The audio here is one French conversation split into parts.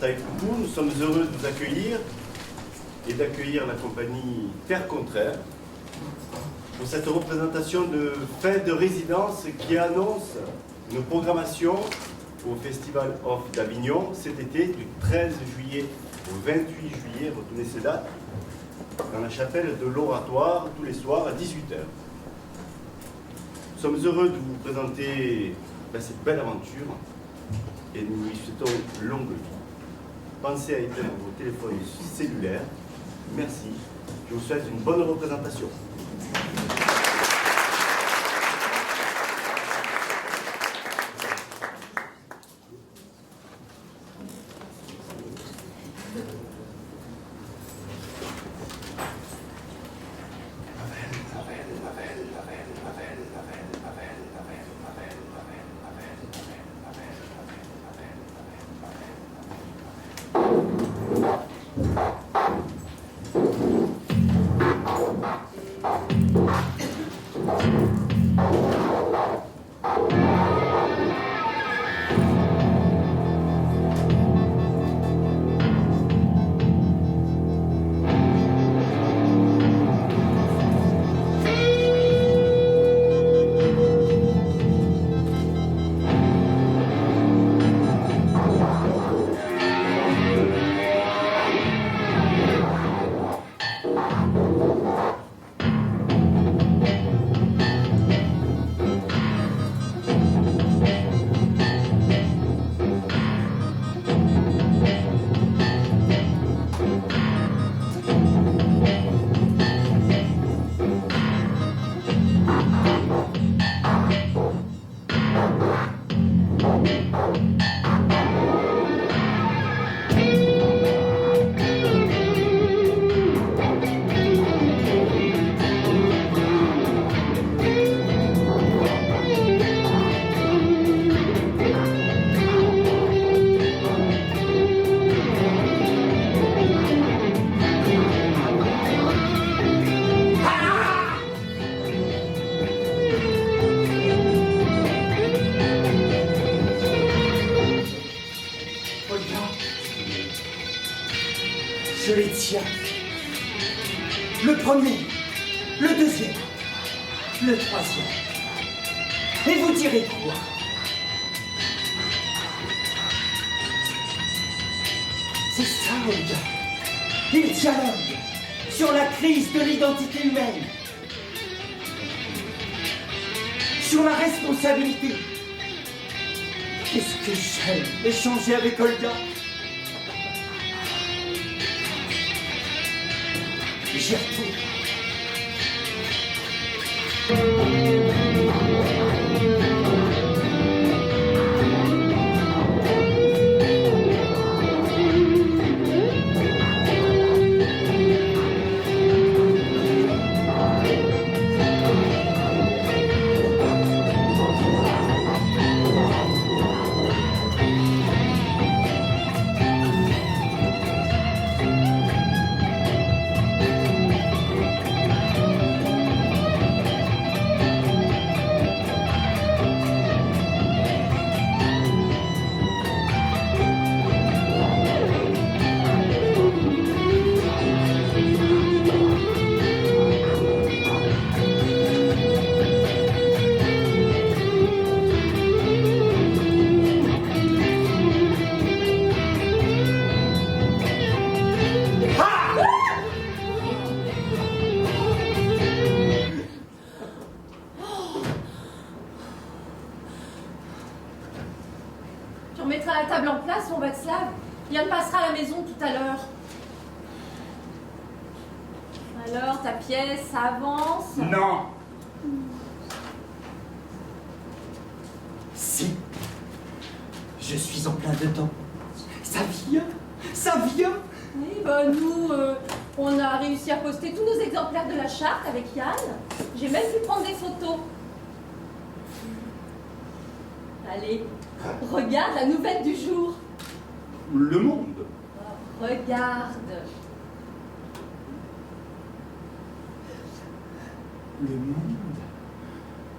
portail Coucou. Nous sommes heureux de vous accueillir et d'accueillir la compagnie Terre Contraire pour cette représentation de fin de résidence qui annonce une programmation au Festival Off d'Avignon cet été du 13 juillet au 28 juillet, retenez ces dates, dans la chapelle de l'Oratoire tous les soirs à 18h. Nous sommes heureux de vous présenter cette belle aventure et nous lui souhaitons longue vie. Pensez à éteindre vos téléphones cellulaires. Merci. Je vous souhaite une bonne représentation. Je les tiens. Le premier, le deuxième, le troisième. Et vous direz quoi? C'est ça, Olga. Ils dialoguent sur la crise de l'identité humaine, sur la responsabilité. Qu'est-ce que j'aime échanger avec Olga? J'y retourne. Tu remettras la table en place, mon Václav. Yann passera à la maison tout à l'heure. Alors, ta pièce, ça avance? Non. Si. Je suis en plein dedans. Ça vient. Ça vient. Oui, bah nous, on a réussi à poster tous nos exemplaires de la charte avec Yann. J'ai même pu prendre des photos. Allez, regarde la nouvelle du jour. Le Monde. Oh, regarde. Le Monde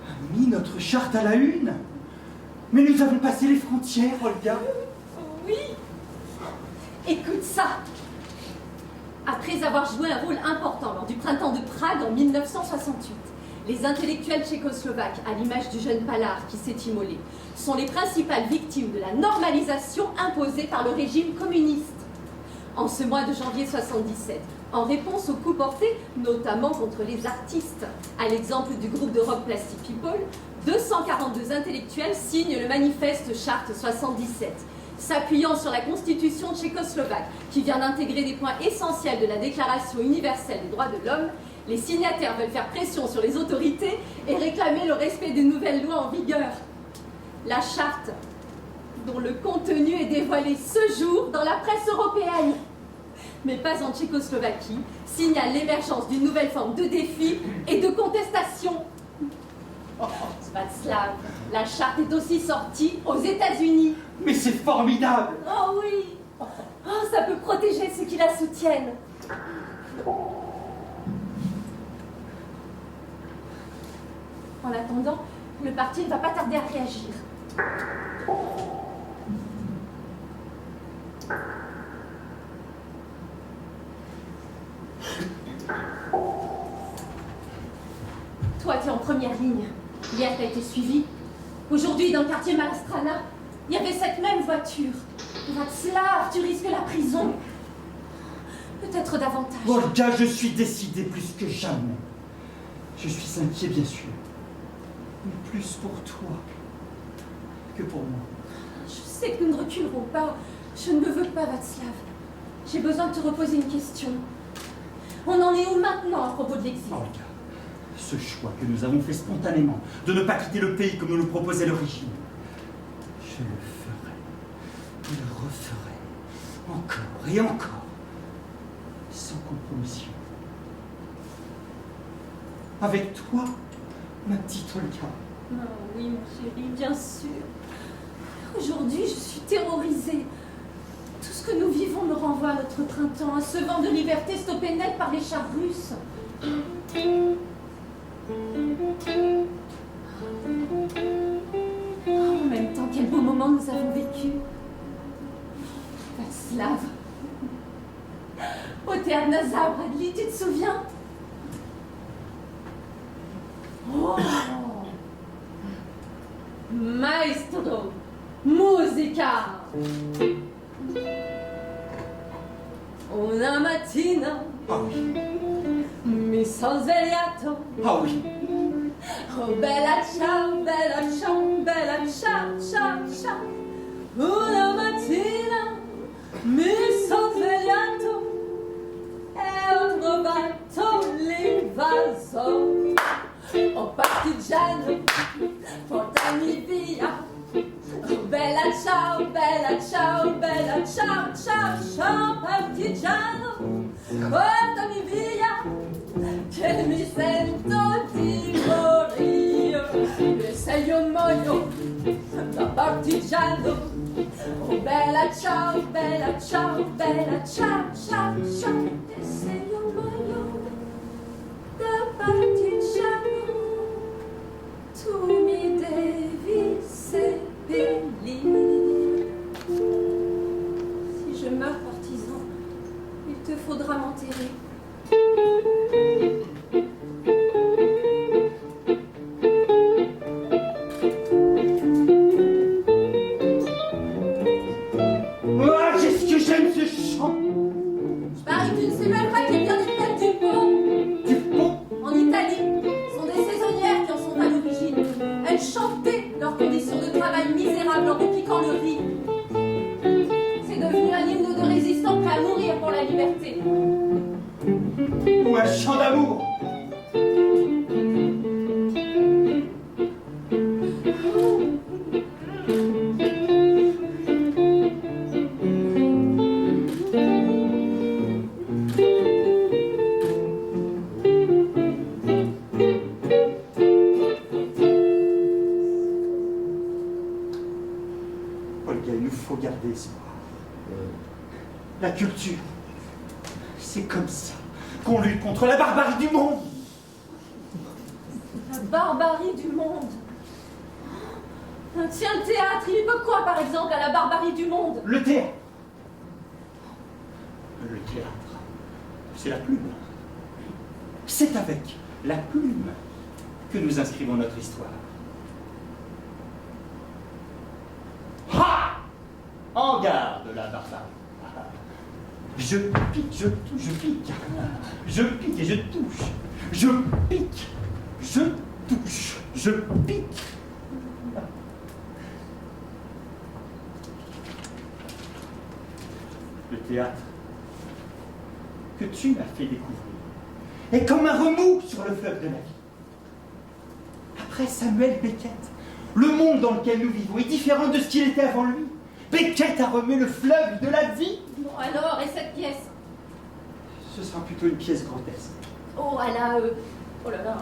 a mis notre charte à la une. Mais nous avons passé les frontières, Olga. Oui. Écoute ça. Après avoir joué un rôle important lors du printemps de Prague en 1968, les intellectuels tchécoslovaques, à l'image du jeune Pallard qui s'est immolé, sont les principales victimes de la normalisation imposée par le régime communiste. En ce mois de janvier 1977, en réponse aux coups portés, notamment contre les artistes, à l'exemple du groupe de rock Plastic People, 242 intellectuels signent le manifeste Charte 77, s'appuyant sur la constitution tchécoslovaque, qui vient d'intégrer des points essentiels de la Déclaration universelle des droits de l'homme. Les signataires veulent faire pression sur les autorités et réclamer le respect des nouvelles lois en vigueur. La charte, dont le contenu est dévoilé ce jour dans la presse européenne, mais pas en Tchécoslovaquie, signale l'émergence d'une nouvelle forme de défi et de contestation. Václav, la charte est aussi sortie aux États-Unis. Mais c'est formidable! Oh oui! Oh, ça peut protéger ceux qui la soutiennent. En attendant, le parti ne va pas tarder à réagir. Toi, tu es en première ligne. Hier, tu as été suivi. Aujourd'hui, dans le quartier Malastrana, il y avait cette même voiture. Václav, tu risques la prison. Peut-être davantage. Olga, je suis décidé plus que jamais. Je suis inquiet, bien sûr. Mais plus pour toi que pour moi. Je sais que nous ne reculerons pas. Je ne le veux pas, Václav. J'ai besoin de te reposer une question. On en est où maintenant à propos de l'exil? Olga, ce choix que nous avons fait spontanément, de ne pas quitter le pays comme nous le proposait le régime, je le ferai, je le referai, encore et encore, sans compromission. Avec toi, ma petite Olga. Oh, oui, mon chéri, bien sûr. Aujourd'hui, je suis terrorisée. Tout ce que nous vivons me renvoie à notre printemps, à ce vent de liberté stoppé net par les chars russes. Oh, en même temps, quel beau moment nous avons vécu. Václav. Au théâtre Nazar, Bradley, tu te souviens? Oh. Maestro, musica. Una mattina Ah oui, mi son svegliato. ah oui. Oh bella ciao, bella ciao, ciao, ciao. Una mattina mi son svegliato e ho trovato l'invaso. Oh partigiano, portami via. Oh bella ciao, bella ciao, ciao, ciao, partigiano, portami via, che mi sento di morire. E se io muoio da partigiano, oh bella ciao, ciao, ciao, ciao, e se io muoio da partigiano, tu mi devi seppellir. Si je meurs partisan, il te faudra m'enterrer. Ah, qu'est-ce que j'aime ce chant! Je parie que tu ne sais même pas qu'il vient des plaines du Pont. Du pont! En Italie, ce sont des saisonnières qui en sont à l'origine. Elles chantaient leurs conditions de travail misérables en repiquant le riz. C'est devenu un hymne de résistants prêts à mourir pour la liberté. Ou un chant d'amour! Olga, il nous faut garder espoir. La culture, c'est comme ça qu'on lutte contre la barbarie du monde. La barbarie du monde. Tiens, le théâtre, il évoque quoi, par exemple, à la barbarie du monde? Le théâtre, Le théâtre, c'est la plume. C'est avec la plume que nous inscrivons notre histoire. Ha! En garde, la barbare. Je pique, je touche, je pique. Je pique et je touche. Je pique, je touche, je pique. Le théâtre que tu m'as fait découvrir est comme un remous sur le fleuve de la vie. Après Samuel Beckett, le monde dans lequel nous vivons est différent de ce qu'il était avant lui. Beckett a remué le fleuve de la vie. Bon alors, et cette pièce? Ce sera plutôt une pièce grotesque. Oh, à la... oh là là.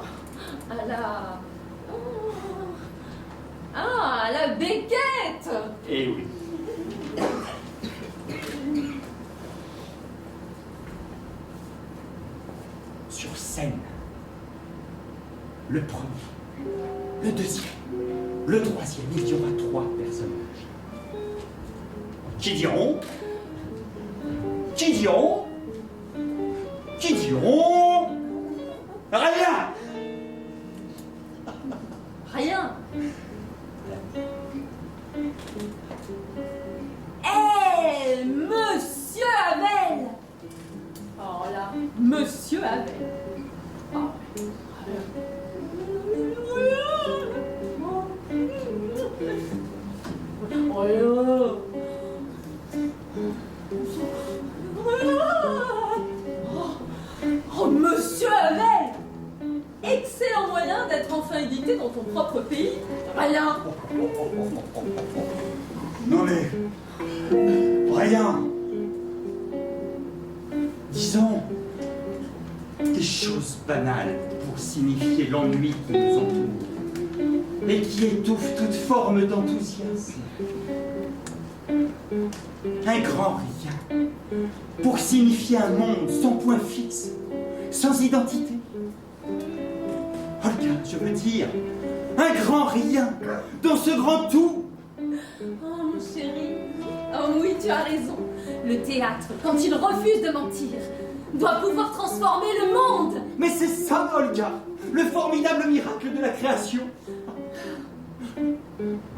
À la... oh. Ah, à la Beckett. Eh oui. Sur scène, le premier, le deuxième, le troisième, il y aura 3 personnages. Qui diront rien. Rien. Eh, Monsieur Havel. Oh là, Monsieur Havel. Oh. Oh là. Oh, Monsieur Havel! Excellent moyen d'être enfin édité dans ton propre pays. Voilà. Non mais... rien. Disons des choses banales pour signifier l'ennui qui nous entoure et qui étouffe toute forme d'enthousiasme. Un grand rien pour signifier un monde sans point fixe, sans identité. Olga, je veux dire, un grand rien dans ce grand tout. Oh, mon chéri. Oh oui, tu as raison. Le théâtre, quand il refuse de mentir, doit pouvoir transformer le monde. Mais c'est ça, Olga, le formidable miracle de la création.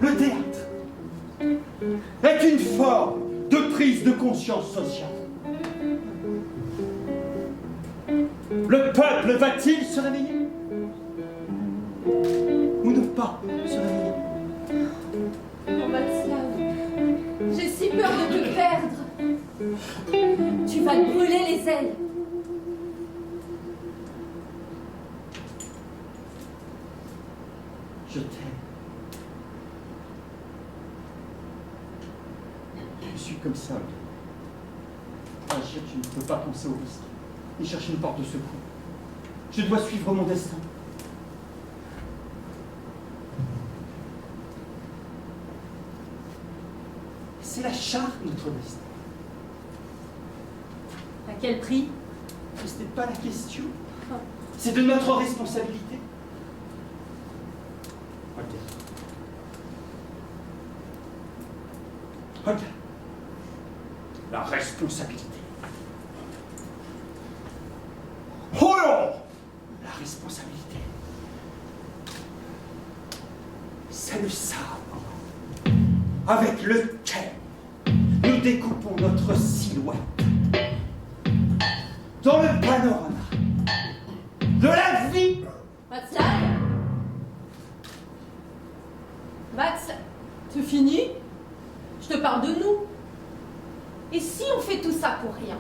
Le théâtre est une forme de prise de conscience sociale. Le peuple va-t-il se réveiller? Ou ne pas se réveiller? Oh, Václav, j'ai si peur de te perdre. Tu vas te brûler les ailes. Je t'aime. Je suis comme ça. Agir, je ne peux pas penser au risque et chercher une porte de secours. Je dois suivre mon destin. C'est la charte, notre destin. À quel prix? Mais ce n'est pas la question. C'est de notre responsabilité. Ok. Ok. La responsabilité. Oh non! La responsabilité. C'est le sabre avec lequel nous découpons notre silhouette dans le panorama de la vie. Václav? Václav, tu finis? Je te parle de nous. Et si on fait tout ça pour rien?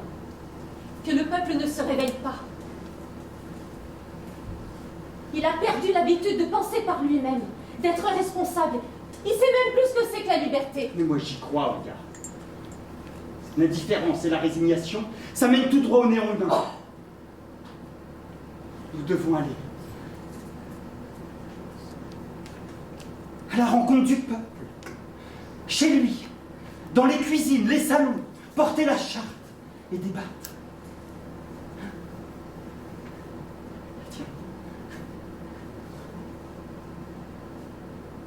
Que le peuple ne se réveille pas? Il a perdu l'habitude de penser par lui-même, d'être responsable. Il sait même plus ce que c'est que la liberté. Mais moi j'y crois, regarde. L'indifférence et la résignation, ça mène tout droit au néant humain. Nous devons aller à la rencontre du peuple, chez lui, dans les cuisines, les salons, porter la charte et débattre. Tiens.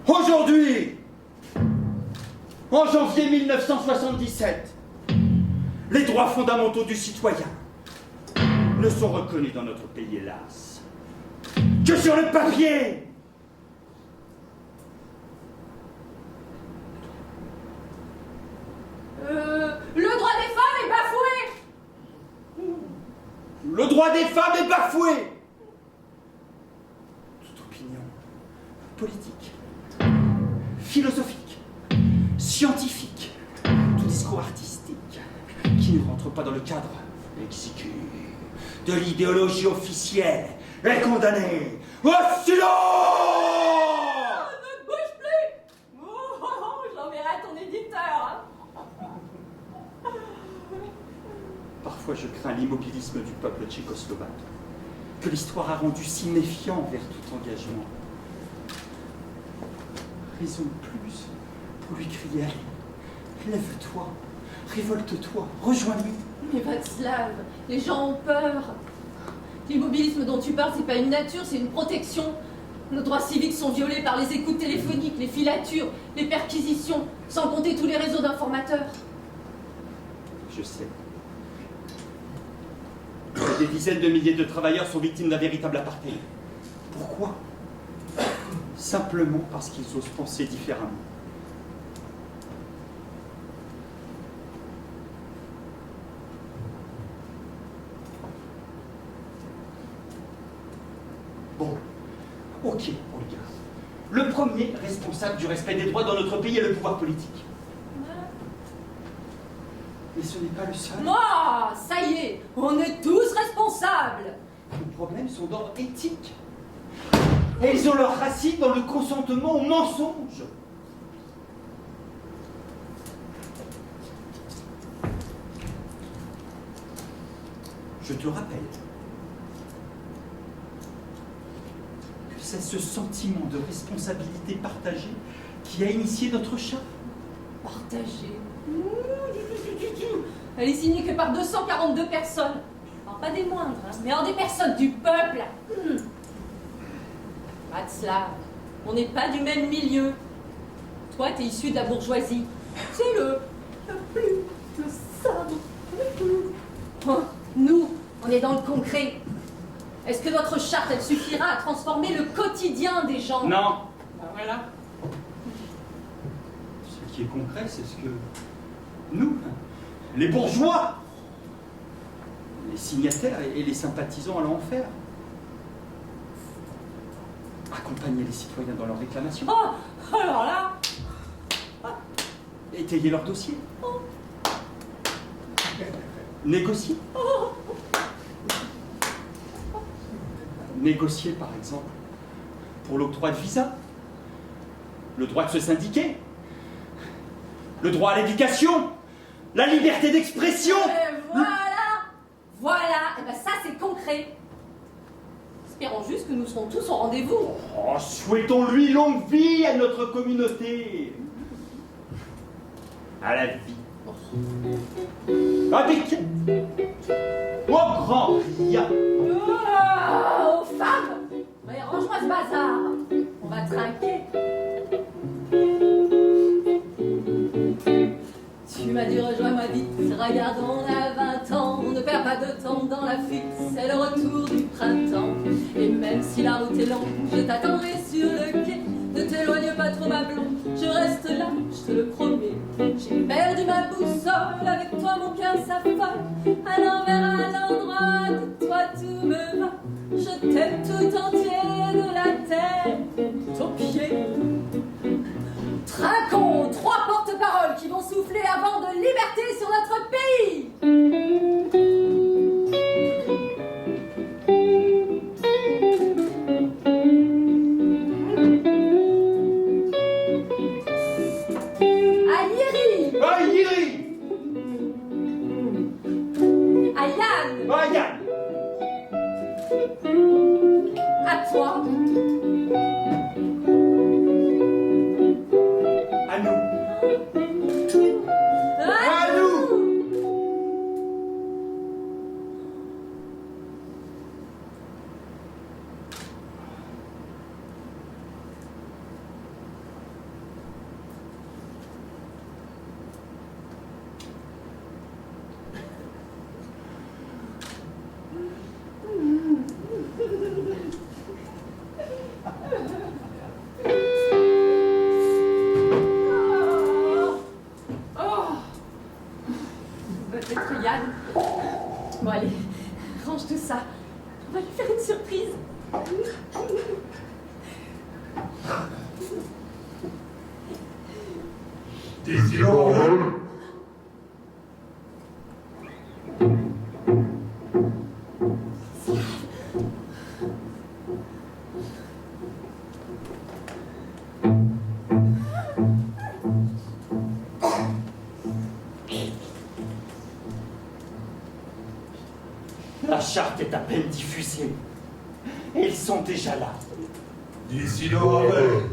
Aujourd'hui, en janvier 1977, Les droits fondamentaux du citoyen ne sont reconnus dans notre pays, hélas, que sur le papier. Le droit des femmes est bafoué. Le droit des femmes est bafoué. Toute opinion politique, philosophique, scientifique, tout discours artistique qui ne rentre pas dans le cadre exigu de l'idéologie officielle est condamné au silence. Ne bouge plus. Je l'enverrai à ton éditeur. Parfois, je crains l'immobilisme du peuple tchécoslovaque, que l'histoire a rendu si méfiant envers tout engagement. Raison de plus pour lui crier, allez, lève-toi, révolte-toi, rejoins-nous. Mais Václav, les gens ont peur. L'immobilisme dont tu parles, c'est pas une nature, c'est une protection. Nos droits civiques sont violés par les écoutes téléphoniques, les filatures, les perquisitions, sans compter tous les réseaux d'informateurs. Je sais. Des dizaines de milliers de travailleurs sont victimes d'un véritable apartheid. Pourquoi? Simplement parce qu'ils osent penser différemment. Bon, ok, Olga. Le premier responsable du respect des droits dans notre pays est le pouvoir politique. Mais ce n'est pas le seul. Moi, ça y est, on est tous responsables. Les problèmes sont d'ordre éthique. Et ils ont leurs racines dans le consentement au mensonge. Je te rappelle que c'est ce sentiment de responsabilité partagée qui a initié notre charte. Partagé. Elle est signée que par 242 personnes. Alors, pas des moindres, hein, mais des personnes du peuple. Václav, on n'est pas du même milieu. Toi, t'es issu de la bourgeoisie. C'est le plus, le sabre. Nous, on est dans le concret. Est-ce que notre charte, elle suffira à transformer le quotidien des gens? Non. Ben voilà. Ce qui est concret, c'est ce que nous, les bourgeois, les signataires et les sympathisants allons en faire. Accompagner les citoyens dans leurs réclamations. Oh, alors là, Étayer leurs dossiers. Négocier. Négocier, par exemple, pour l'octroi de visa, le droit de se syndiquer, le droit à l'éducation, la liberté d'expression. Voilà, et ben ça c'est concret. Espérons juste que nous serons tous au rendez-vous. Oh, souhaitons-lui longue vie à notre communauté. À la vie. Avec au grand rien. Oh, aux femmes. Mais range-moi ce bazar. On va trinquer. Tu m'as dit rejoins-moi vite, regarde on a 20 ans, on ne perd pas de temps dans la fuite, c'est le retour du printemps. Et même si la route est longue, je t'attendrai sur le quai, ne t'éloigne pas trop ma blonde, je reste là, je te le promets. J'ai perdu ma boussole, avec toi mon cœur s'affole, à l'envers, à l'endroit, de toi tout me va. Je t'aime tout entier, de la tête aux pieds. Trinquons, 3 porte-paroles qui vont souffler un vent de liberté sur notre pays. Ayiri, Ayiri. Ayane, Ayane. à toi. À nous. À nous. On va lui faire une surprise. Décidons. La charte est à peine diffusée. Et ils sont déjà là. Décidons avec.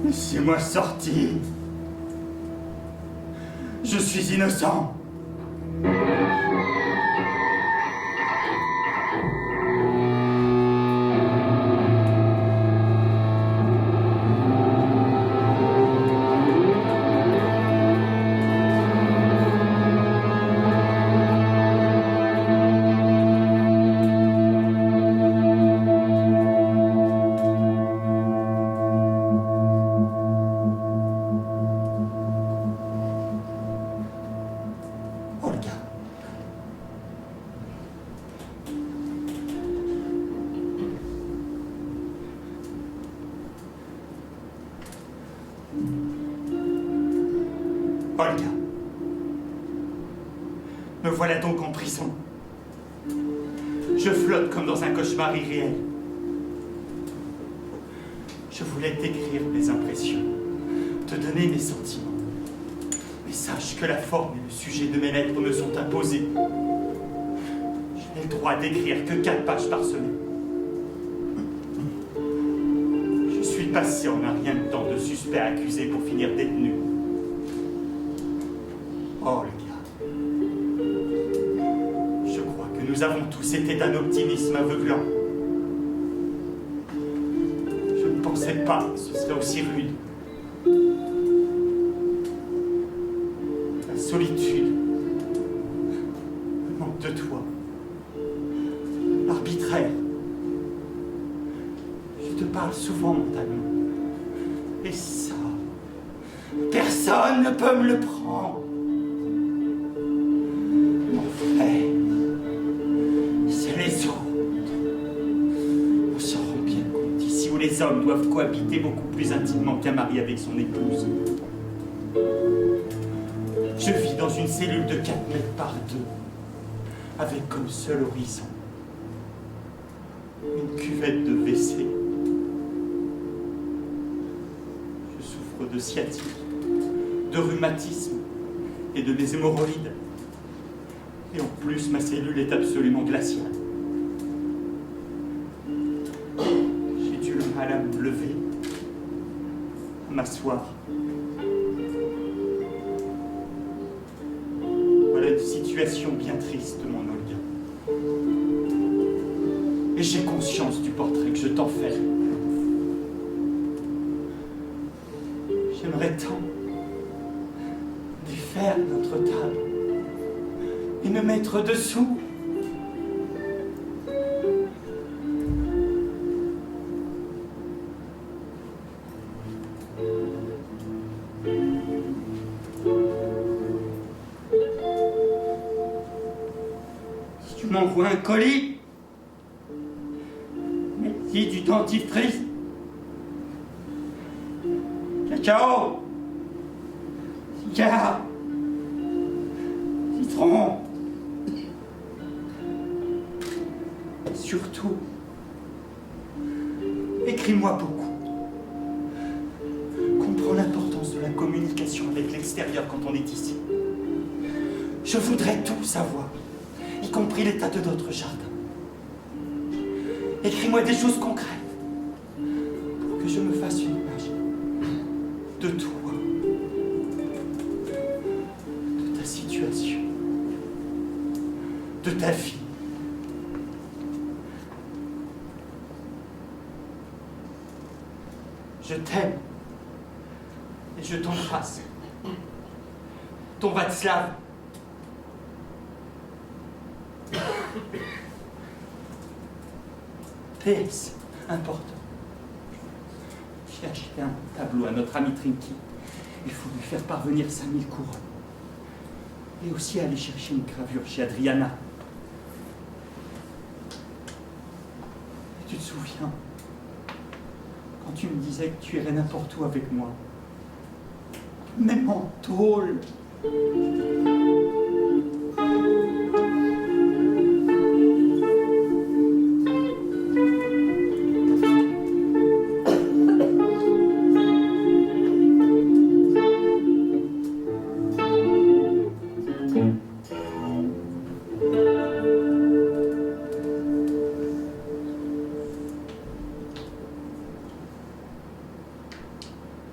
Laissez-moi sortir. Je suis innocent. Olga, me voilà donc en prison. Je flotte comme dans un cauchemar irréel. Je voulais t'écrire mes impressions, te donner mes sentiments. Mais sache que la forme et le sujet de mes lettres me sont imposés. Je n'ai le droit d'écrire que 4 pages par semaine. Je suis passé en un rien de temps de suspect accusé pour finir détenu. Oh, le gars. Je crois que nous avons tous été d'un optimisme aveuglant. Je ne pensais pas que ce serait aussi rude. La solitude, le manque de toi, l'arbitraire. Je te parle souvent mentalement. Et ça, personne ne peut me le prendre. Mon frère, c'est les autres. On s'en rend bien compte ici où les hommes doivent cohabiter beaucoup plus intimement qu'un mari avec son épouse. Je vis dans une cellule de 4 mètres par 2, avec comme seul horizon une cuvette de WC. Je souffre de sciatique, de rhumatisme et de mes hémorroïdes. Et en plus, ma cellule est absolument glaciale. J'ai du mal à me lever, à m'asseoir. Voilà une situation bien triste, mon Olga. Et j'ai conscience du portrait que je t'en fais. J'aimerais tant défaire notre table et me mettre dessous. Si tu m'envoies un colis, mets-y du dentifrice. Cacao, cigare, citron. Et surtout, écris-moi beaucoup. Comprends l'importance de la communication avec l'extérieur quand on est ici. Je voudrais tout savoir, y compris l'état de notre jardin. Écris-moi des choses concrètes pour que je me fasse une image de toi, de ta situation, de ta vie. Je t'aime et je t'embrasse. Ton Václav. PS, important. J'ai acheté un tableau à notre ami Trinky. Il faut lui faire parvenir 5000 couronnes. Et aussi aller chercher une gravure chez Adriana. Et tu te souviens, quand tu me disais que tu irais n'importe où avec moi, même en tôle.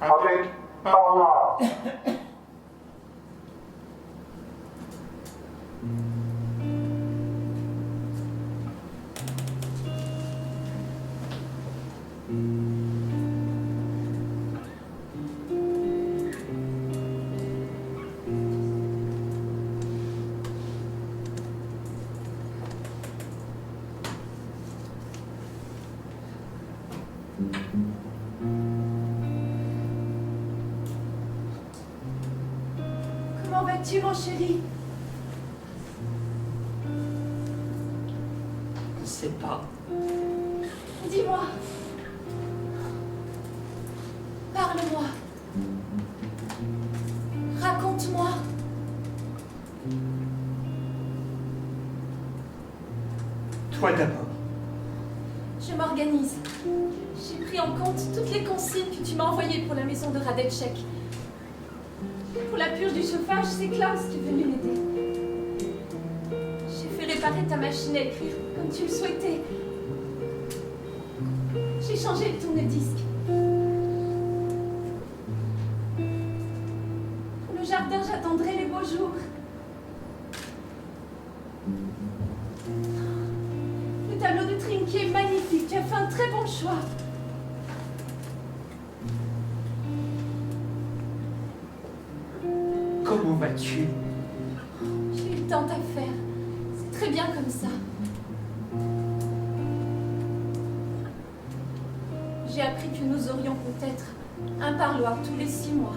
Avec Allah. Comment vas-tu, mon chéri? Je ne sais pas. Dis-moi. Parle-moi. Raconte-moi. Toi d'abord. Je m'organise. J'ai pris en compte toutes les consignes que tu m'as envoyées pour la maison de Radetchek. Pour la purge du chauffage, c'est Klaus qui est venu m'aider. J'ai fait réparer ta machine à écrire comme tu le souhaitais. J'ai changé le tourne-disque. Pour le jardin, j'attendrai les beaux jours. Le tableau de Trinquet est magnifique. Tu as fait un très bon choix. Comment vas-tu? J'ai eu tant à faire. C'est très bien comme ça. J'ai appris que nous aurions peut-être un parloir tous les 6 mois.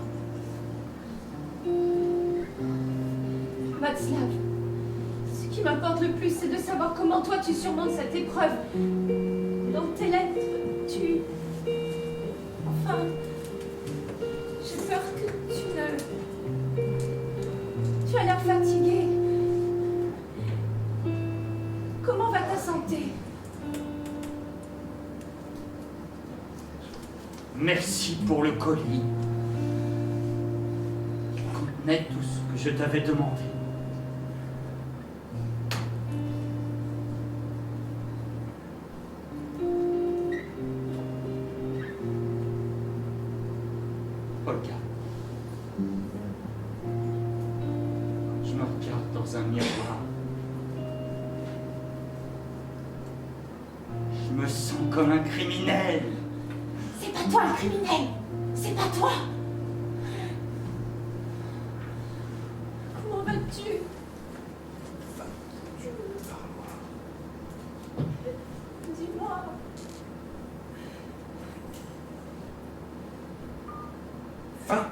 Václav, ce qui m'importe le plus, c'est de savoir comment toi tu surmontes cette épreuve. Dans tes lettres, tu... Enfin... J'ai peur que tu ne... Tu as l'air fatigué. Comment va ta santé? Merci pour le colis. Il contenait tout ce que je t'avais demandé. Olga. Je me regarde dans un miroir. Je me sens comme un criminel. C'est pas toi le criminel! C'est pas toi! Comment vas-tu? Dis-moi. Fin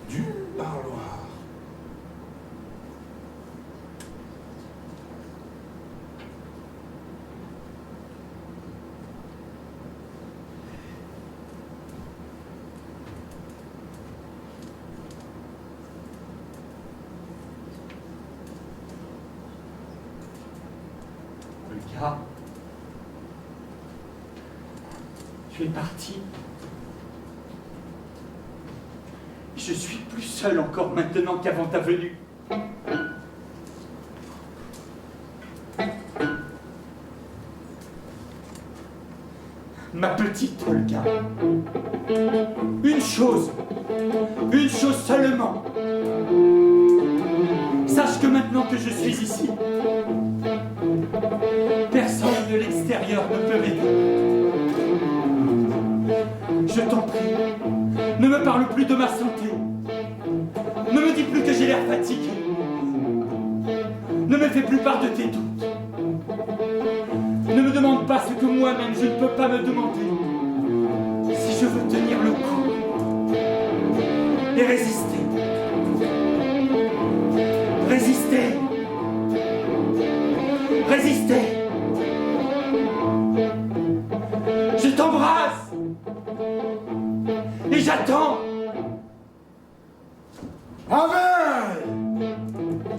du parloir. Olga, tu es partie. Je suis plus seul encore maintenant qu'avant ta venue. Ma petite Olga, une chose seulement. Sache que maintenant que je suis ici, personne de l'extérieur ne peut m'aider. Je t'en prie, ne me parle plus de ma santé. Ne me dis plus que j'ai l'air fatigué. Ne me fais plus part de tes doutes. Ne me demande pas ce que moi-même je ne peux pas me demander. Si je veux tenir le coup et résister. Résister. Résister. Je t'embrasse. Et j'attends. Avec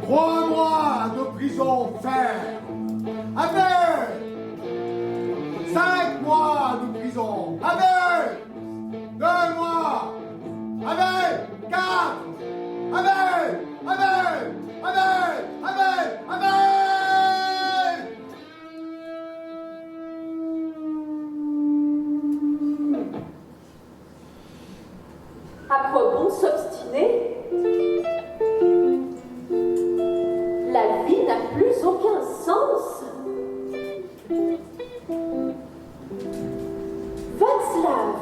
3 mois de prison ferme. Avec 5 mois de prison. Avec 2 mois. Avec 4. Avec. À quoi bon s'obstiner? La vie n'a plus aucun sens. Václav,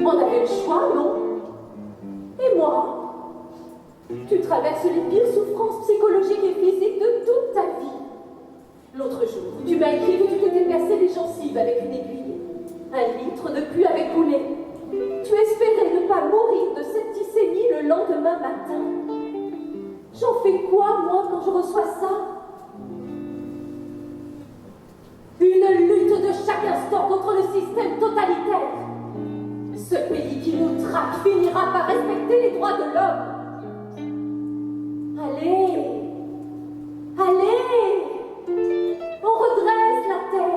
on avait le choix, non? Et moi? Tu traverses les pires souffrances psychologiques et physiques de toute ta vie. L'autre jour, tu m'as écrit que tu t'étais percé les gencives avec une aiguille. 1 litre de pus avait coulé. Tu espérais ne pas mourir de septicémie le lendemain matin. J'en fais quoi, moi, quand je reçois ça? Une lutte de chaque instant contre le système totalitaire. Ce pays qui nous traque finira par respecter les droits de l'homme. Allez, on redresse la tête.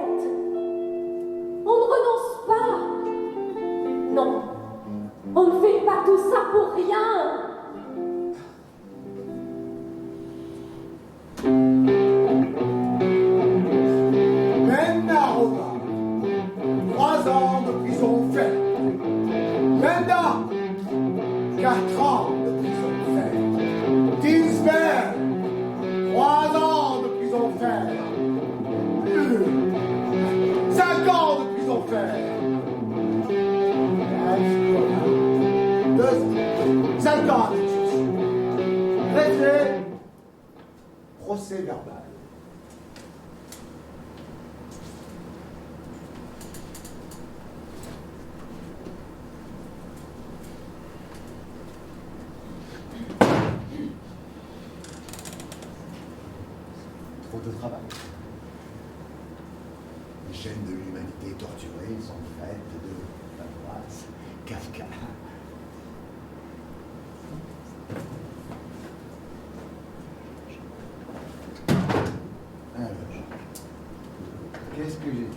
4 ans de prison ferme. Ginsberg, 3 ans de prison ferme. 5 ans de prison ferme. 5 ans de détention. Préfet, procès verbal. Trop de travail. Les chaînes de l'humanité torturée sont faites de paperasse, Kafka. Alors, qu'est-ce que j'ai dit?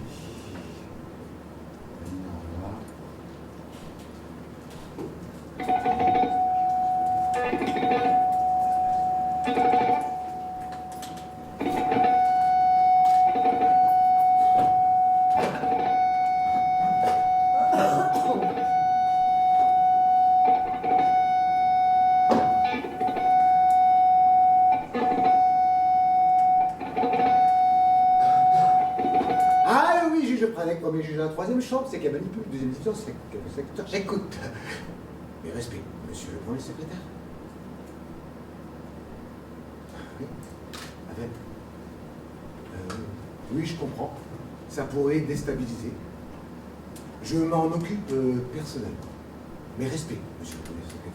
Premier juge de la troisième chambre, c'est qu'elle manipule. Deuxième décision, c'est que le secteur. J'écoute. Mais respect, monsieur le premier secrétaire. Oui. Avec. Oui, je comprends. Ça pourrait déstabiliser. Je m'en occupe personnellement. Mais respect, monsieur le premier secrétaire.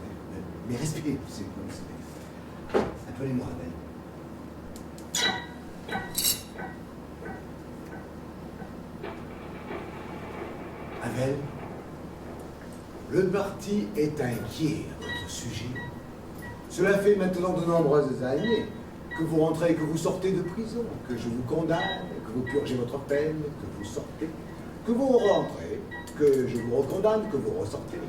Mais respect, c'est comme c'est. Appelez-moi Abel. Abel, le parti est inquiet à votre sujet. Cela fait maintenant de nombreuses années que vous rentrez et que vous sortez de prison, que je vous condamne, que vous purgez votre peine, que vous sortez, que vous rentrez, que je vous recondamne, que vous ressortez,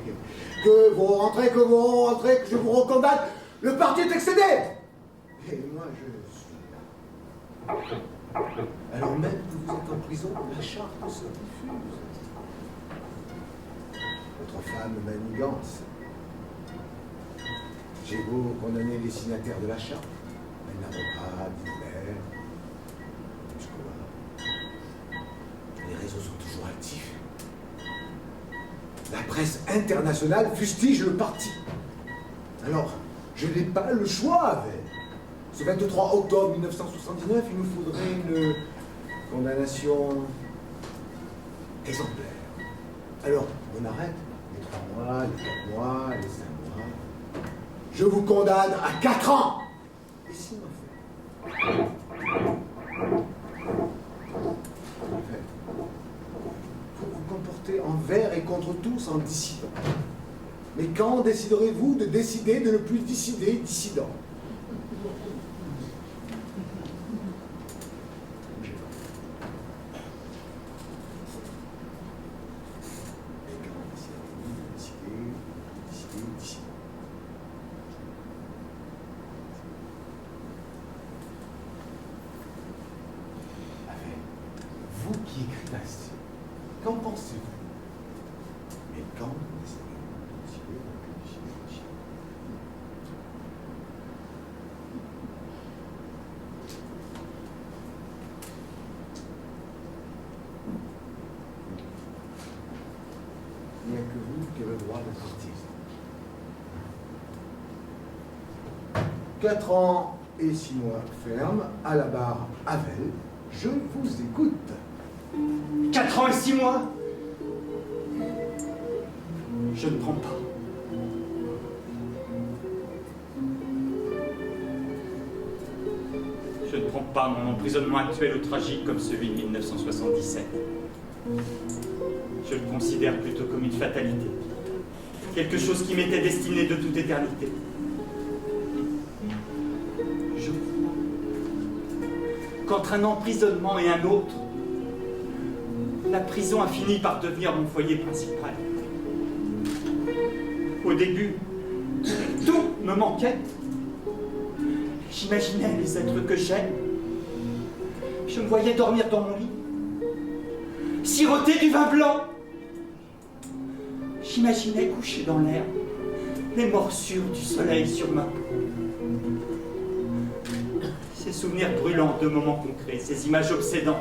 que vous rentrez, que vous rentrez, que je vous recondamne. Le parti est excédé. Et moi, je suis là. Alors même que vous êtes en prison, la charte se diffuse. Votre femme manigance. J'ai beau condamner les signataires de la charte, elle n'avait pas d'hiver. Les réseaux sont toujours actifs. La presse internationale fustige le parti. Alors, je n'ai pas le choix avec. Ce 23 octobre 1979, il nous faudrait une condamnation exemplaire. Alors, on arrête les 3 mois, les 4 mois, les 5 mois. Je vous condamne à 4 ans. Et si on fait vous vous comportez envers et contre tous en dissident. Mais quand déciderez-vous de décider de ne plus décider dissident? Vous qui écrivez ainsi, qu'en pensez-vous? Mais quand décidez-vous de décider, il n'y a que vous qui avez le droit d'être artiste. 4 ans et 6 mois ferme, à la barre Havel. Je vous écoute. 4 ans et 6 mois. Je ne prends pas. Je ne prends pas mon emprisonnement actuel ou tragique comme celui de 1977. Je le considère plutôt comme une fatalité. Quelque chose qui m'était destiné de toute éternité. Je crois qu'entre un emprisonnement et un autre, la prison a fini par devenir mon foyer principal. Au début, tout me manquait. J'imaginais les êtres que j'aime. Je me voyais dormir dans mon lit, siroter du vin blanc. J'imaginais coucher dans l'herbe les morsures du soleil sur ma peau. Ces souvenirs brûlants de moments concrets, ces images obsédantes,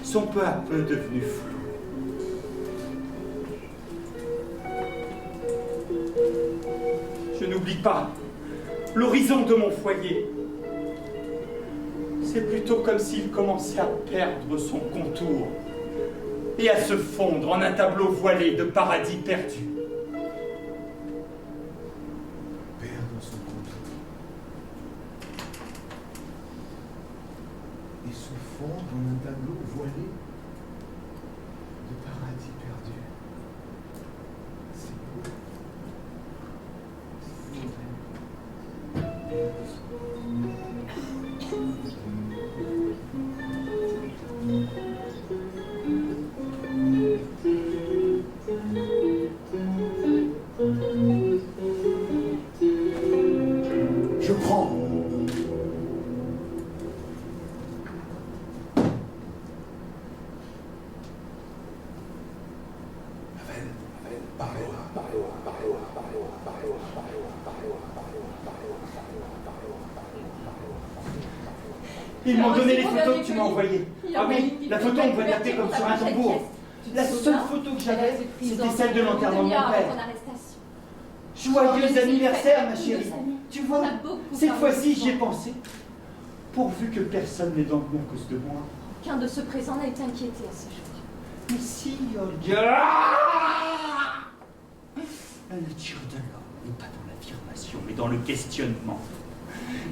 sont peu à peu devenus flous. Je n'oublie pas l'horizon de mon foyer. C'est plutôt comme s'il commençait à perdre son contour et à se fondre en un tableau voilé de paradis perdu. Perdre son contour. Et se fondre en un tableau voilé de paradis perdu. C'est beau. Je prends. Ils m'ont donné les photos que tu m'as envoyées. Ah oui, la photo, on peut taper comme sur un tambour. La seule photo que j'avais, c'était celle de l'enterrement de mon père. Joyeux anniversaire, ma chérie. Tu vois, cette fois-ci, j'y ai pensé. Pourvu que personne n'ait dormi à cause de moi. Aucun de ceux présents n'a été inquiété à ce jour. Mais si, Olga. La nature de l'homme n'est pas dans l'affirmation, mais dans le questionnement.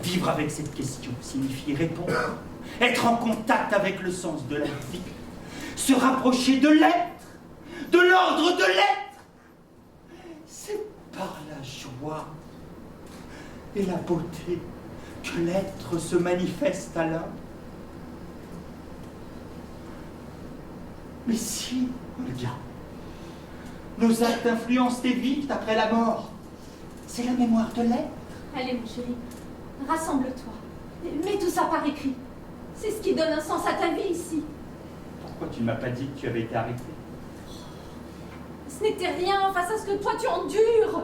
Vivre avec cette question signifie répondre, être en contact avec le sens de la vie, se rapprocher de l'être, de l'ordre de l'être. C'est par la joie et la beauté que l'être se manifeste à l'homme. Mais si, Olga, nos actes influencent tes vies après la mort, c'est la mémoire de l'être. Allez, mon chéri, rassemble-toi. Mets tout ça par écrit. C'est ce qui donne un sens à ta vie ici. Pourquoi tu ne m'as pas dit que tu avais été arrêté? Ce n'était rien face à ce que toi tu endures.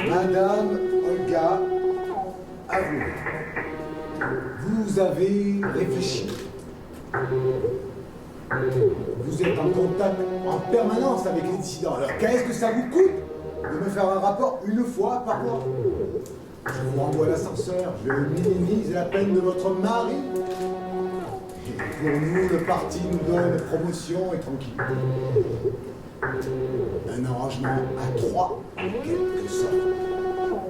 Madame Olga, avouez, vous avez réfléchi. Vous êtes en contact en permanence avec les dissidents. Alors qu'est-ce que ça vous coûte de me faire un rapport une fois par mois? Je vous renvoie l'ascenseur, je minimise la peine de votre mari. Et pour nous, le parti nous donne promotion et tranquillité. Un arrangement à trois, en quelque sorte. Moi.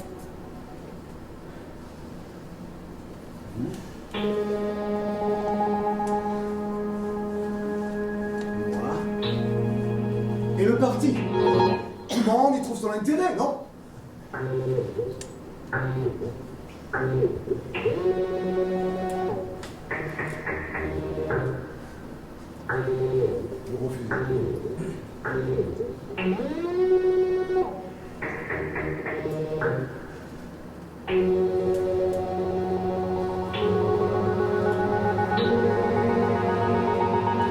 Et le parti? Tout le monde y trouve son intérêt, non? Vous refusez.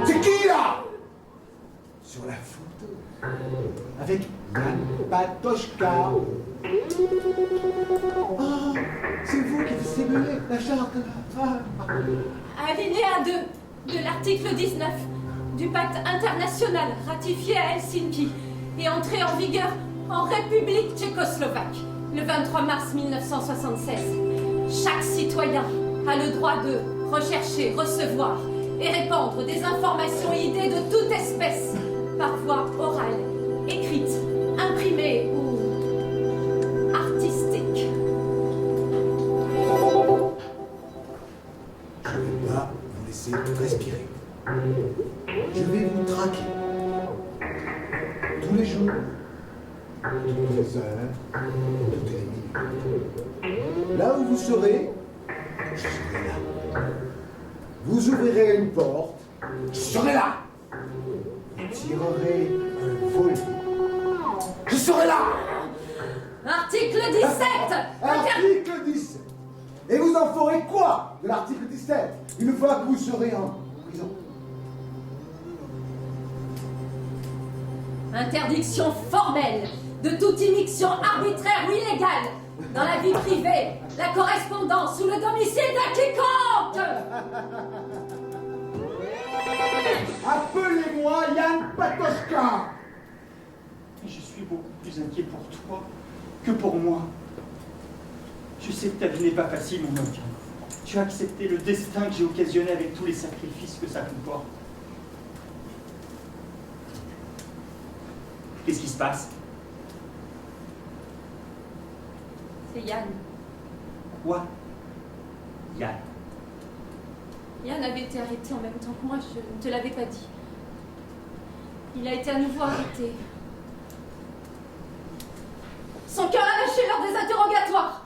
C'est qui là? Sur la photo. Avec Yann Patochka. Ah, c'est vous qui disséminez la charte de la femme. Alinéa 2 de l'article 19 du pacte international ratifié à Helsinki et entré en vigueur en République tchécoslovaque le 23 mars 1976. Chaque citoyen a le droit de rechercher, recevoir et répandre des informations et idées de toute espèce, par voie orale, écrite, imprimée ou artistique. Je ne vais pas vous laisser respirer. Je vais vous traquer. Tous les jours, toutes les heures, toutes les minutes. Là où vous serez, je serai là. Vous ouvrirez une porte, je serai là. Vous tirerez un volet, je serai là. Article 17 Article 17. Et vous en ferez quoi de l'article 17 une fois que vous serez en prison? Interdiction formelle de toute immixtion arbitraire ou illégale dans la vie privée, la correspondance ou le domicile d'un quiconque. Appelez-moi Yann Patochka. Mais je suis beaucoup plus inquiet pour toi que pour moi. Je sais que ta vie n'est pas facile, mon homme. Tu as accepté le destin que j'ai occasionné avec tous les sacrifices que ça comporte. Qu'est-ce qui se passe? C'est Yann. Quoi? Yann. Yann avait été arrêté en même temps que moi, je ne te l'avais pas dit. Il a été à nouveau arrêté. Son cœur a lâché lors des interrogatoires.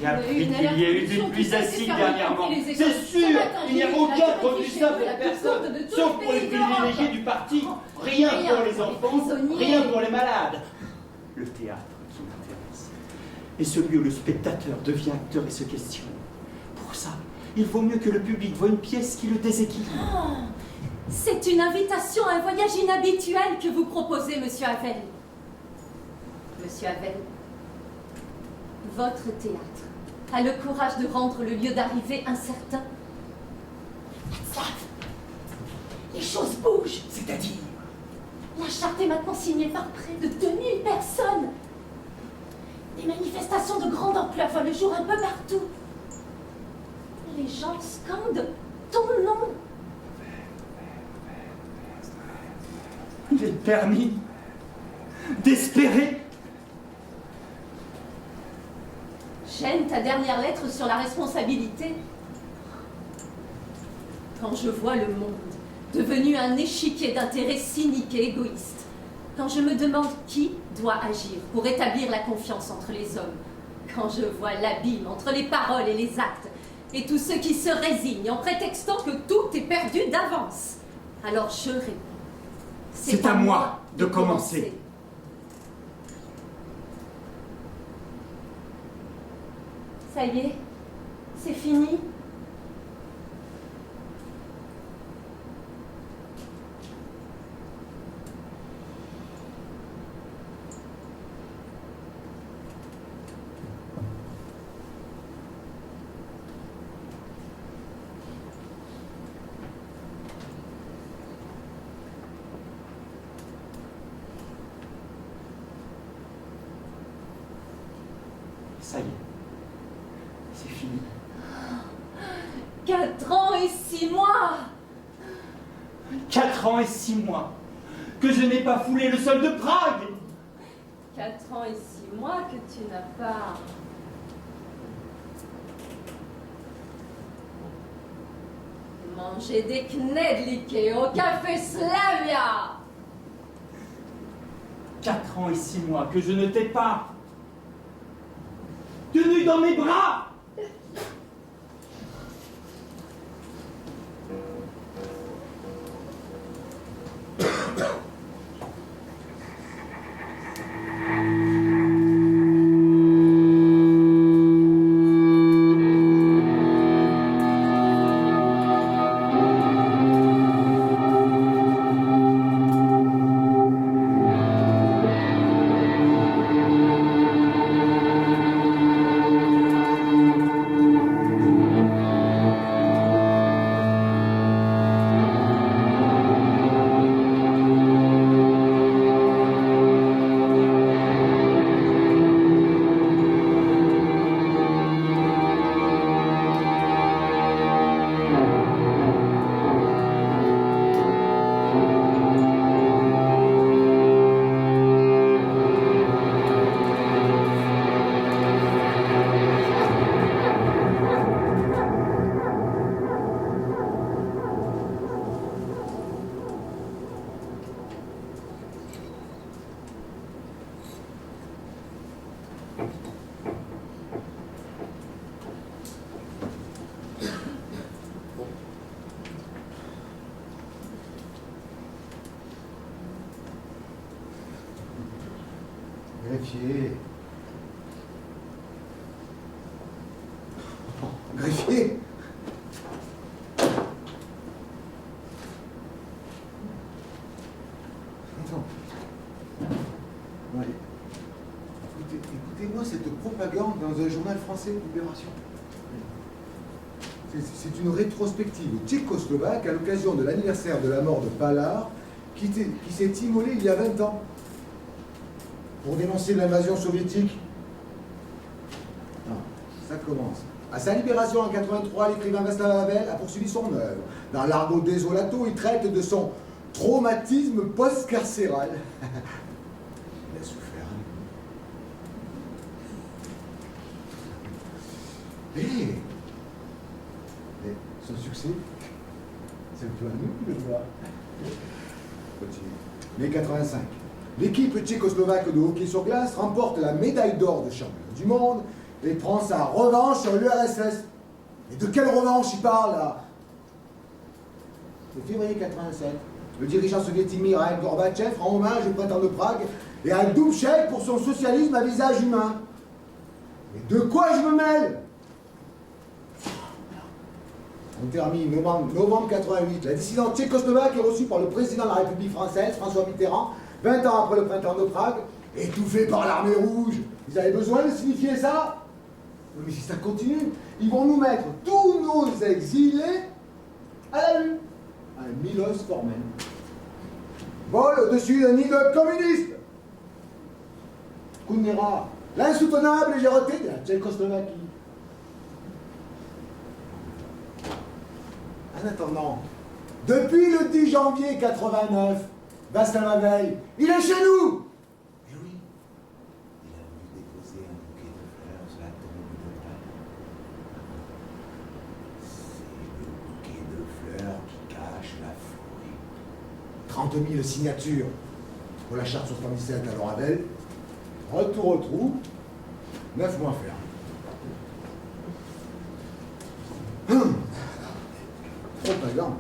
J'ai appris qu'il y a eu des pluies acides dernièrement. C'est sûr, il n'y a aucun produit ça pour personne, sauf pour les privilégiés du parti. Rien pour les enfants, rien pour les malades. Le théâtre qui m'intéresse est celui où le spectateur devient acteur et se questionne. Pour ça, il vaut mieux que le public voie une pièce qui le déséquilibre. Oh, c'est une invitation à un voyage inhabituel que vous proposez, monsieur Havel. Monsieur Havel, votre théâtre a le courage de rendre le lieu d'arrivée incertain. Václav, les choses bougent. C'est-à-dire? La charte est maintenant signée par près de 2000 personnes. Des manifestations de grande ampleur voient le jour un peu partout. Les gens scandent ton nom. Il est permis d'espérer. J'aime ta dernière lettre sur la responsabilité. Quand je vois le monde devenu un échiquier d'intérêts cyniques et égoïstes, quand je me demande qui doit agir pour établir la confiance entre les hommes, quand je vois l'abîme entre les paroles et les actes, et tous ceux qui se résignent en prétextant que tout est perdu d'avance, alors je réponds. C'est à moi de commencer. Ça y est, c'est fini. Ça y est. C'est fini. 4 ans et 6 mois. 4 ans et 6 mois que je n'ai pas foulé le sol de Prague. 4 ans et 6 mois que tu n'as pas... mangé des knedlike au café Slavia. 4 ans et 6 mois que je ne t'ai pas tenu dans mes bras. greffier. Greffier? Attends. Ouais. Écoutez-moi cette propagande dans un journal français, Libération. C'est une rétrospective tchécoslovaque à l'occasion de l'anniversaire de la mort de Pallard, qui s'est immolé il y a 20 ans pour dénoncer l'invasion soviétique. Non, ça commence. À sa libération en 83, l'écrivain Václav Havel a poursuivi son œuvre. Dans l'argot désolato, il traite de son traumatisme post-carcéral. Il a souffert. Et son succès, c'est un peu à nous de le voir. Continue. Mai 85. L'équipe tchécoslovaque de hockey sur glace remporte la médaille d'or de champion du monde et prend sa revanche sur l'URSS. Et de quelle revanche il parle là? C'est février 87. Le dirigeant soviétique Mikhaïl Gorbatchev rend hommage au printemps de Prague et à Dubček pour son socialisme à visage humain. Mais de quoi je me mêle? On termine novembre 88. La dissidence tchécoslovaque est reçue par le président de la République française, François Mitterrand, 20 ans après le printemps de Prague, étouffé par l'armée rouge. Ils avaient besoin de signifier ça? Mais si ça continue, ils vont nous mettre tous nos exilés à la lune. Un Milos Forman. Vol au-dessus d'un nid de communistes. Kundera, l'insoutenable légèreté de la Tchécoslovaquie. En attendant, depuis le 10 janvier 89, Václav Havel, il est chez nous! Et oui, il a voulu déposer un bouquet de fleurs sur la tombe de Prague. C'est le bouquet de fleurs qui cache la forêt. 30 000 signatures pour la charte 77 à Havel. Retour au trou, 9 mois ferme. Propagande.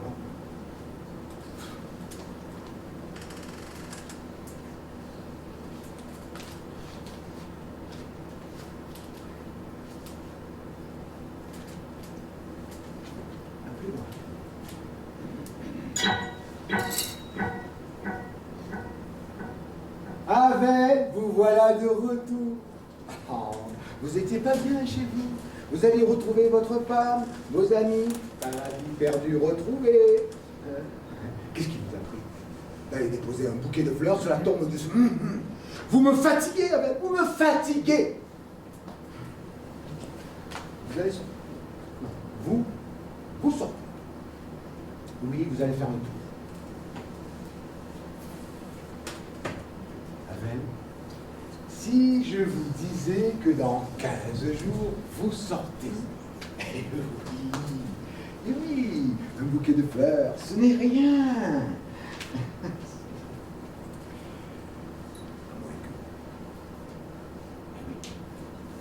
Havel, vous voilà de retour. Oh, vous étiez pas bien chez vous. Vous allez retrouver votre femme, vos amis, paradis perdu retrouvé. Qu'est-ce qui vous a pris d'aller déposer un bouquet de fleurs sur la tombe de ce... Vous me fatiguez, Havel, vous me fatiguez. Vous allez sortir. Non, vous sortez. Oui, vous allez faire un tour. Havel, si je vous disais que dans 15 jours, vous sortez. Eh oui, un bouquet de fleurs, ce n'est rien.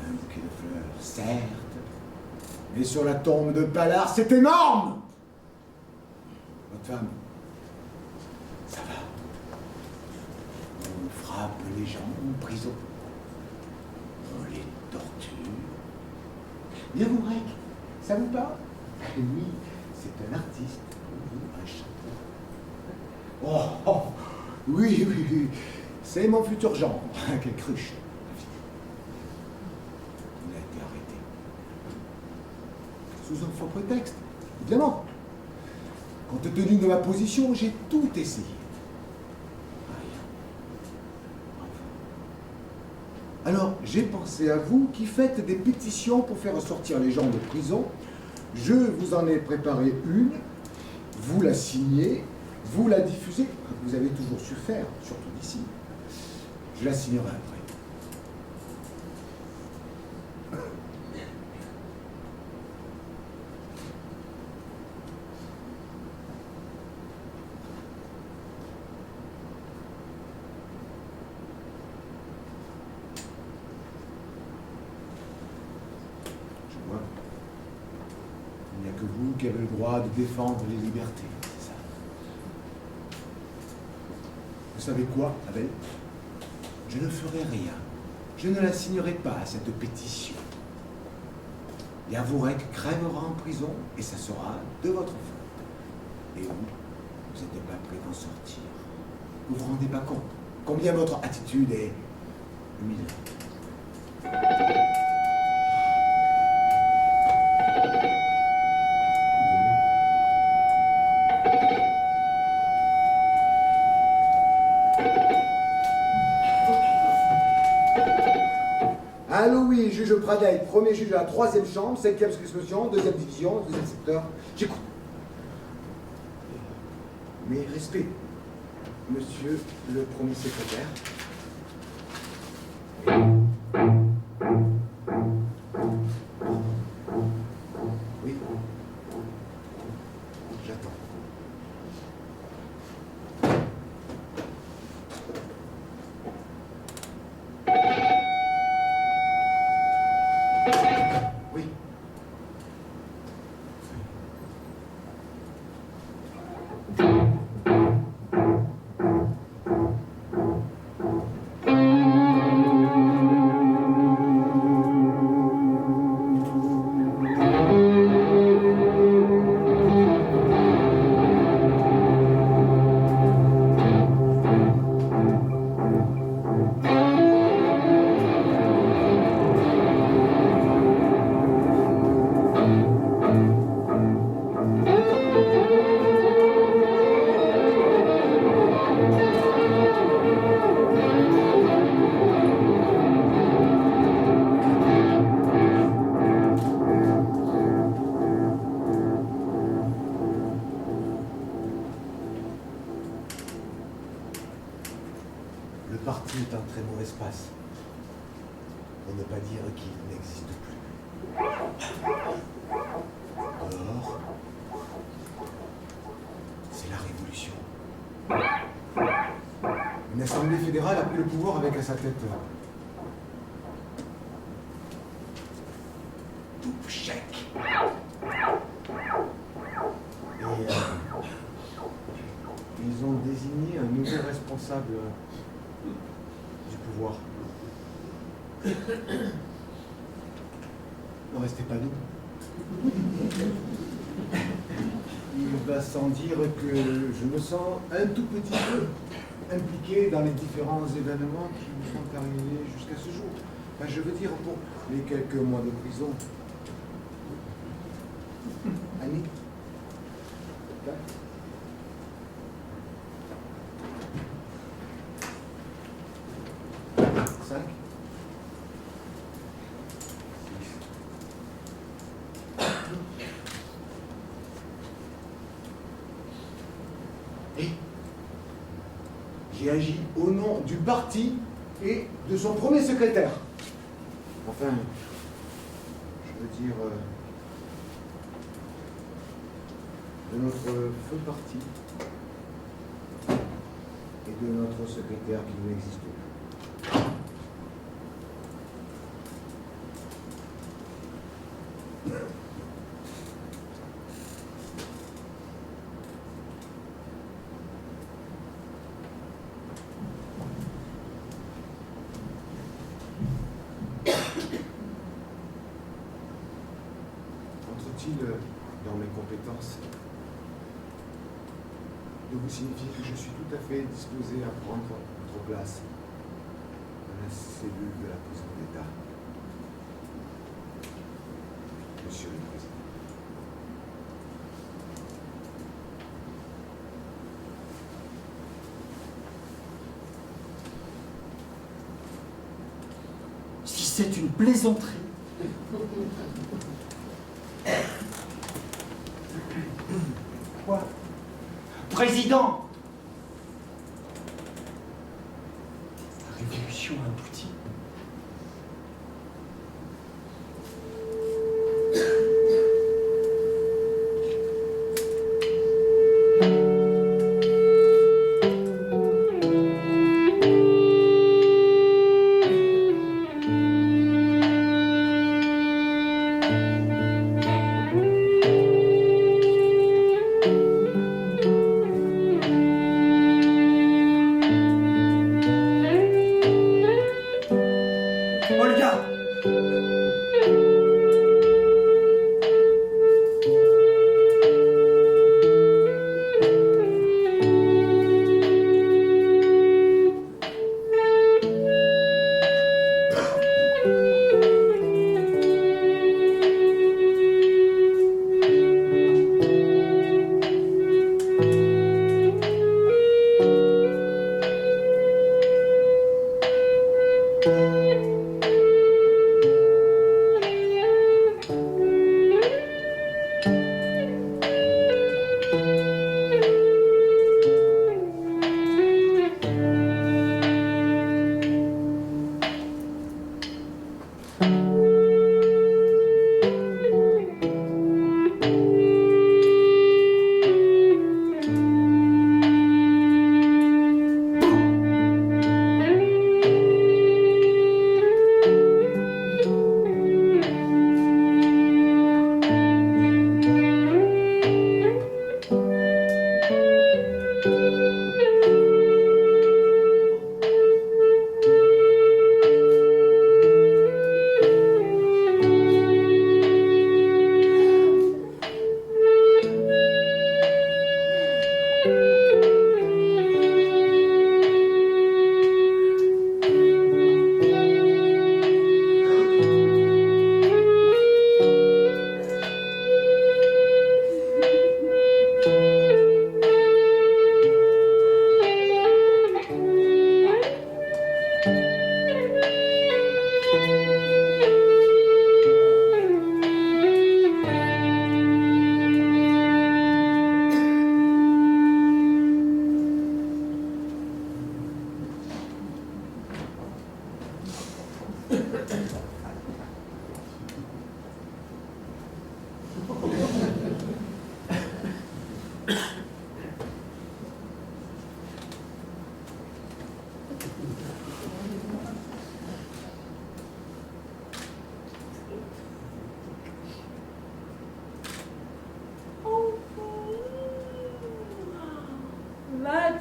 Un bouquet de fleurs, certes, mais sur la tombe de Pallard, c'est énorme. Votre femme, ça va. On frappe les gens en prison. On les torture. Bien vous, Greg, ça vous parle? Oui, c'est un artiste, un chanteur. Oh, oui, c'est mon futur genre. Quelle cruche. Il a été arrêté. Sous un faux prétexte, évidemment. Compte tenu de ma position, j'ai tout essayé. Alors, j'ai pensé à vous qui faites des pétitions pour faire sortir les gens de prison. Je vous en ai préparé une, vous la signez, vous la diffusez. Vous avez toujours su faire, surtout d'ici. Je la signerai après. Que vous qui avez le droit de défendre les libertés, c'est ça. Vous savez quoi, Havel? Je ne ferai rien je ne la signerai pas, cette pétition. Yavourek crèvera en prison et ça sera de votre faute. Et vous n'êtes pas prêt d'en sortir. Vous vous rendez pas compte combien votre attitude est humiliante. Allô, oui, juge Pradey, premier juge à la 3e chambre, 5e circonscription, 2e division, 2e secteur. J'écoute. Mais respect, monsieur le premier secrétaire. Oui. J'attends. Oui. Le parti est un très mauvais espace. Pour ne pas dire qu'il n'existe plus. Dehors, c'est la révolution. Une assemblée fédérale a pris le pouvoir avec à sa tête Dubček. Et ils ont désigné un nouveau responsable du pouvoir. Ne restez pas doux. Il va sans dire que je me sens un tout petit peu impliqué dans les différents événements qui nous sont arrivés jusqu'à ce jour. Enfin, je veux dire pour les quelques mois de prison. Annie? Et j'ai agi au nom du parti et de son premier secrétaire. Enfin, je veux dire, de notre feu parti et de notre secrétaire qui n'existe plus. Entre-t-il dans mes compétences de vous signifier que je suis tout à fait disposé à prendre votre place dans la cellule de la prison d'État, Monsieur le Président. Si c'est une plaisanterie. Quoi? Président! La révolution a abouti.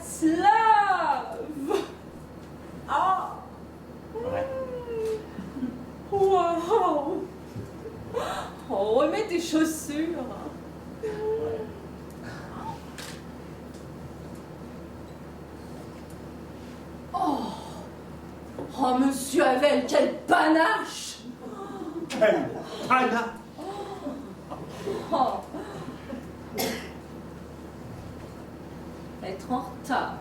Václav! Ah! Ouais. Wow! Oh, remets tes chaussures. Oh, monsieur Havel, quel panache! Quel panache! Oh. Être en retard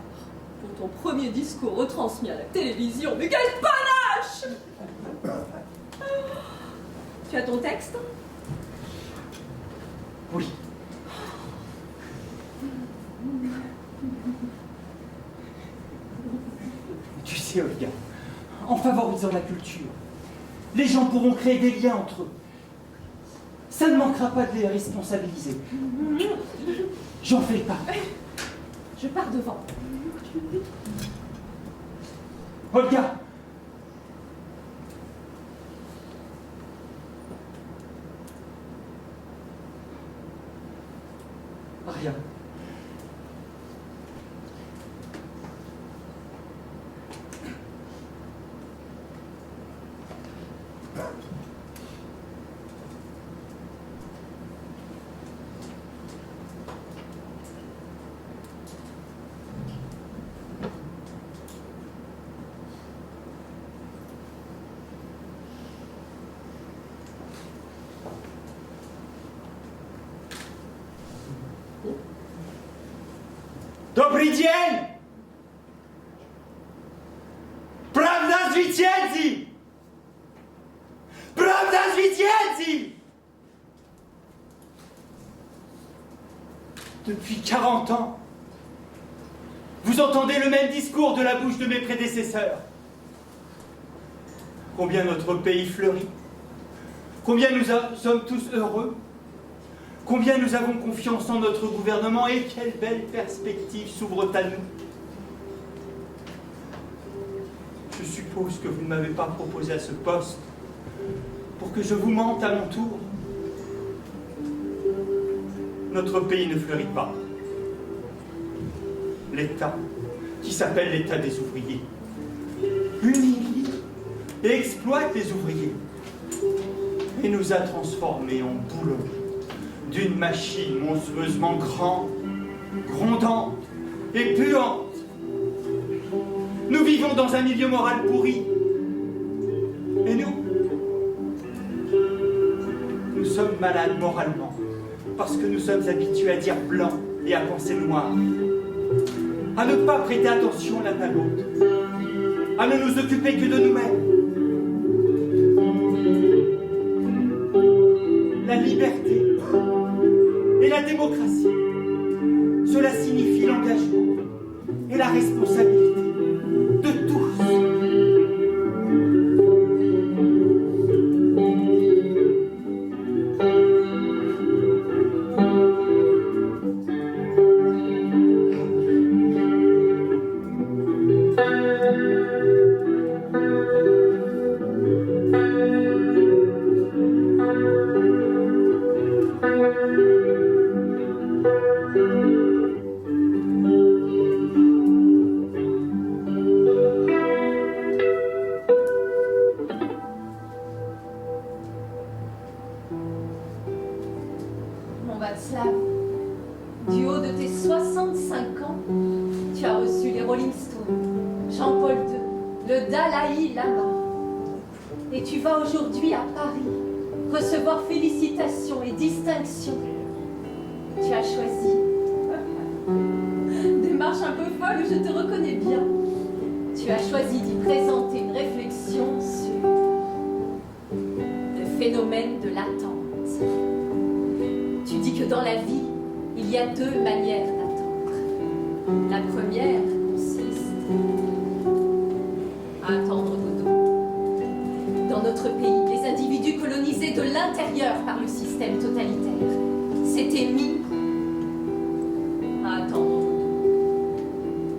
pour ton premier discours retransmis à la télévision, mais quel panache! Tu as ton texte? Oui. Tu sais, Olga, en favorisant la culture, les gens pourront créer des liens entre eux. Ça ne manquera pas de les responsabiliser. J'en fais pas. Je pars devant. Olga! Rien. Dobry dzień! Prawda zwycięży! Prawda zwycięży! Depuis 40 ans, vous entendez le même discours de la bouche de mes prédécesseurs. Combien notre pays fleurit, combien nous sommes tous heureux, combien nous avons confiance en notre gouvernement et quelles belles perspectives s'ouvrent à nous. Je suppose que vous ne m'avez pas proposé à ce poste pour que je vous mente à mon tour. Notre pays ne fleurit pas. L'État, qui s'appelle l'État des ouvriers, humilie et exploite les ouvriers et nous a transformés en boulons d'une machine monstrueusement grande, grondante et puante. Nous vivons dans un milieu moral pourri. Et nous sommes malades moralement, parce que nous sommes habitués à dire blanc et à penser noir, à ne pas prêter attention l'un à l'autre, à ne nous occuper que de nous-mêmes. La liberté et la démocratie, cela signifie l'engagement et la responsabilité de tous. Mon Václav, du haut de tes 65 ans, tu as reçu les Rolling Stones, Jean-Paul II, le Dalai Lama. Et tu vas aujourd'hui à Paris recevoir félicitations et distinctions. Tu as choisi. Démarche un peu folle, je te reconnais bien. Tu as choisi d'y présenter une réflexion sur le phénomène de l'attente. Tu dis que dans la vie, il y a deux manières d'attendre. La première consiste à attendre dodo. Dans notre pays, les individus colonisés de l'intérieur par le système totalitaire s'étaient mis à attendre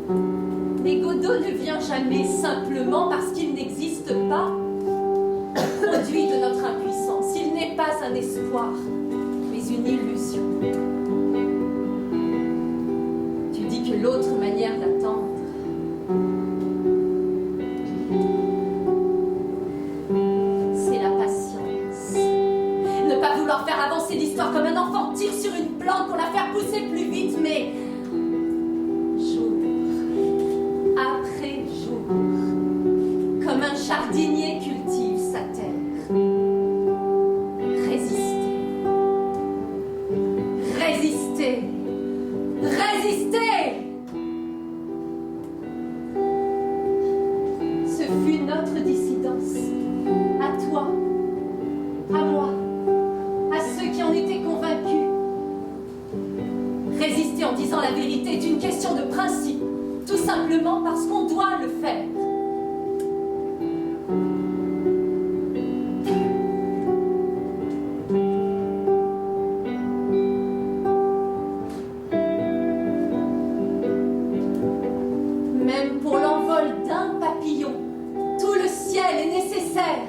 Godot. Mais Godot ne vient jamais simplement parce qu'il n'existe pas, produit de notre impuissance. Il n'est pas un espoir, mais une illusion. Tu dis que l'autre manière d'attendre Résister. Résister. Ce fut notre dissidence. À toi, à moi, à ceux qui en étaient convaincus. Résister en disant la vérité est une question de principe, tout simplement parce qu'on doit le faire. Même pour l'envol d'un papillon, tout le ciel est nécessaire.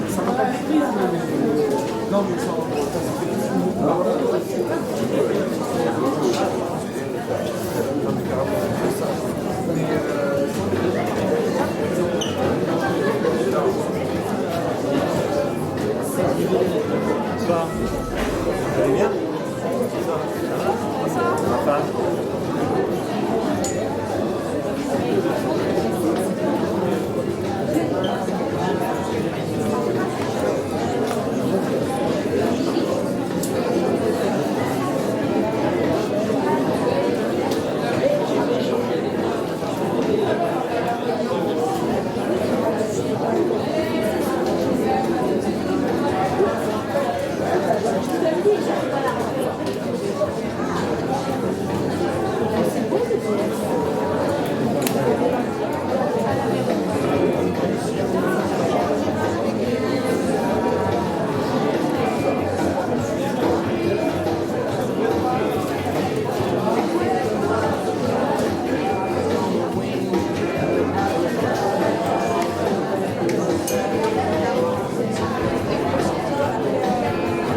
Ça m'a pas pris, non, mais ça